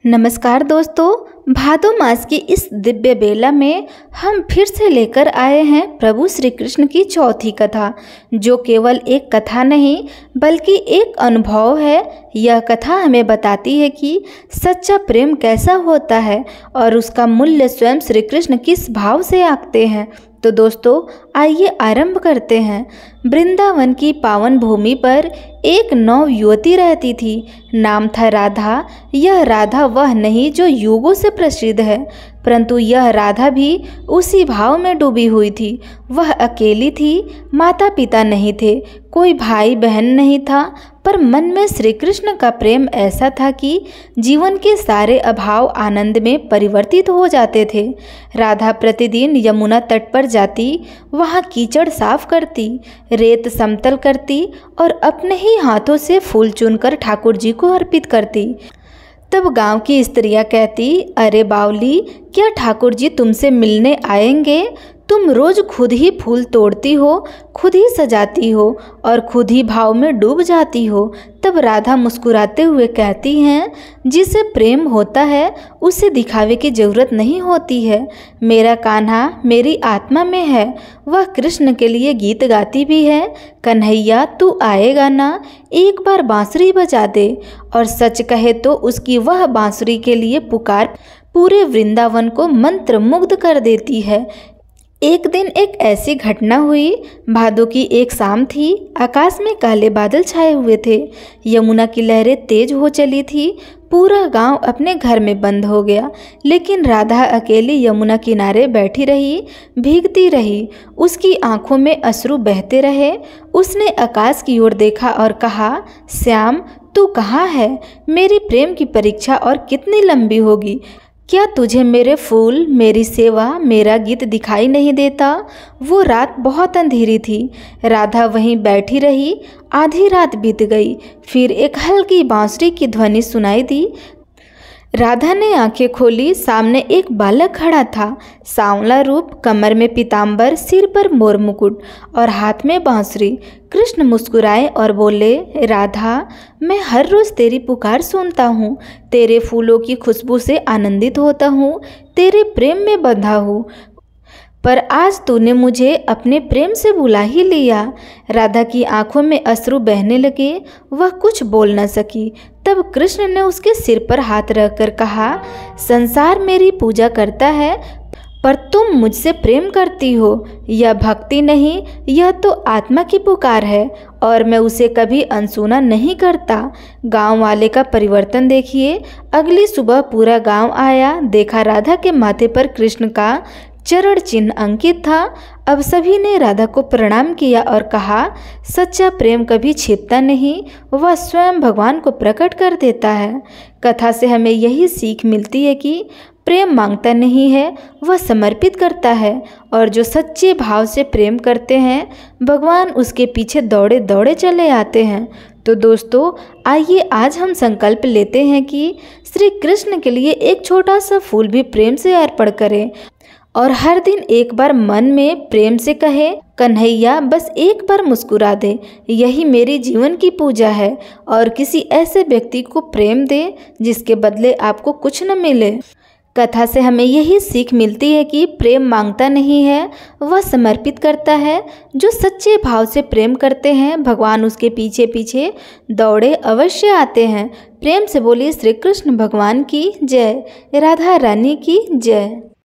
नमस्कार दोस्तों, भादो मास की इस दिव्य बेला में हम फिर से लेकर आए हैं प्रभु श्री कृष्ण की चौथी कथा, जो केवल एक कथा नहीं बल्कि एक अनुभव है। यह कथा हमें बताती है कि सच्चा प्रेम कैसा होता है और उसका मूल्य स्वयं श्री कृष्ण किस भाव से आंकते हैं। तो दोस्तों, आइए आरंभ करते हैं। वृंदावन की पावन भूमि पर एक नव युवती रहती थी। नाम था राधा। यह राधा वह नहीं जो युगों से प्रसिद्ध है, परंतु यह राधा भी उसी भाव में डूबी हुई थी। वह अकेली थी, माता पिता नहीं थे, कोई भाई बहन नहीं था, पर मन में श्री कृष्ण का प्रेम ऐसा था कि जीवन के सारे अभाव आनंद में परिवर्तित हो जाते थे। राधा प्रतिदिन यमुना तट पर जाती, वहाँ कीचड़ साफ करती, रेत समतल करती और अपने ही हाथों से फूल चुनकर ठाकुर जी को अर्पित करती। तब गांव की स्त्रियां कहती, अरे बावली, क्या ठाकुर जी तुमसे मिलने आएंगे? तुम रोज खुद ही फूल तोड़ती हो, खुद ही सजाती हो और खुद ही भाव में डूब जाती हो। तब राधा मुस्कुराते हुए कहती हैं, जिसे प्रेम होता है उसे दिखावे की जरूरत नहीं होती है। मेरा कान्हा मेरी आत्मा में है, वह कृष्ण के लिए गीत गाती भी है। कन्हैया तू आएगा ना, एक बार बांसुरी बजा दे। और सच कहे तो उसकी वह बांसुरी के लिए पुकार पूरे वृंदावन को मंत्रमुग्ध कर देती है। एक दिन एक ऐसी घटना हुई। भादों की एक शाम थी। आकाश में काले बादल छाए हुए थे। यमुना की लहरें तेज हो चली थी। पूरा गांव अपने घर में बंद हो गया, लेकिन राधा अकेली यमुना किनारे बैठी रही, भीगती रही। उसकी आंखों में अश्रु बहते रहे। उसने आकाश की ओर देखा और कहा, श्याम तू कहाँ है? मेरी प्रेम की परीक्षा और कितनी लंबी होगी? क्या तुझे मेरे फूल, मेरी सेवा, मेरा गीत दिखाई नहीं देता? वो रात बहुत अंधेरी थी। राधा वहीं बैठी रही। आधी रात बीत गई। फिर एक हल्की बांसुरी की ध्वनि सुनाई दी। राधा ने आंखें खोली। सामने एक बालक खड़ा था। सांवला रूप, कमर में पीताम्बर, सिर पर मोर मुकुट और हाथ में बांसुरी। कृष्ण मुस्कुराए और बोले, राधा, मैं हर रोज़ तेरी पुकार सुनता हूँ, तेरे फूलों की खुशबू से आनंदित होता हूँ, तेरे प्रेम में बंधा हूँ, पर आज तूने मुझे अपने प्रेम से बुला ही लिया। राधा की आंखों में अश्रु बहने लगे। वह कुछ बोल न सकी। तब कृष्ण ने उसके सिर पर हाथ रखकर कहा, संसार मेरी पूजा करता है, पर तुम मुझसे प्रेम करती हो। यह भक्ति नहीं, यह तो आत्मा की पुकार है और मैं उसे कभी अनसुना नहीं करता। गांव वाले का परिवर्तन देखिए। अगली सुबह पूरा गांव आया। देखा राधा के माथे पर कृष्ण का चरण चिन्ह अंकित था। अब सभी ने राधा को प्रणाम किया और कहा, सच्चा प्रेम कभी छिपता नहीं, वह स्वयं भगवान को प्रकट कर देता है। कथा से हमें यही सीख मिलती है कि प्रेम मांगता नहीं है, वह समर्पित करता है। और जो सच्चे भाव से प्रेम करते हैं, भगवान उसके पीछे दौड़े दौड़े चले आते हैं। तो दोस्तों, आइए आज हम संकल्प लेते हैं कि श्री कृष्ण के लिए एक छोटा सा फूल भी प्रेम से अर्पण करें और हर दिन एक बार मन में प्रेम से कहे, कन्हैया बस एक बार मुस्कुरा दे। यही मेरी जीवन की पूजा है। और किसी ऐसे व्यक्ति को प्रेम दे जिसके बदले आपको कुछ न मिले। कथा से हमें यही सीख मिलती है कि प्रेम मांगता नहीं है, वह समर्पित करता है। जो सच्चे भाव से प्रेम करते हैं, भगवान उसके पीछे पीछे दौड़े अवश्य आते हैं। प्रेम से बोलिए श्री कृष्ण भगवान की जय, राधा रानी की जय।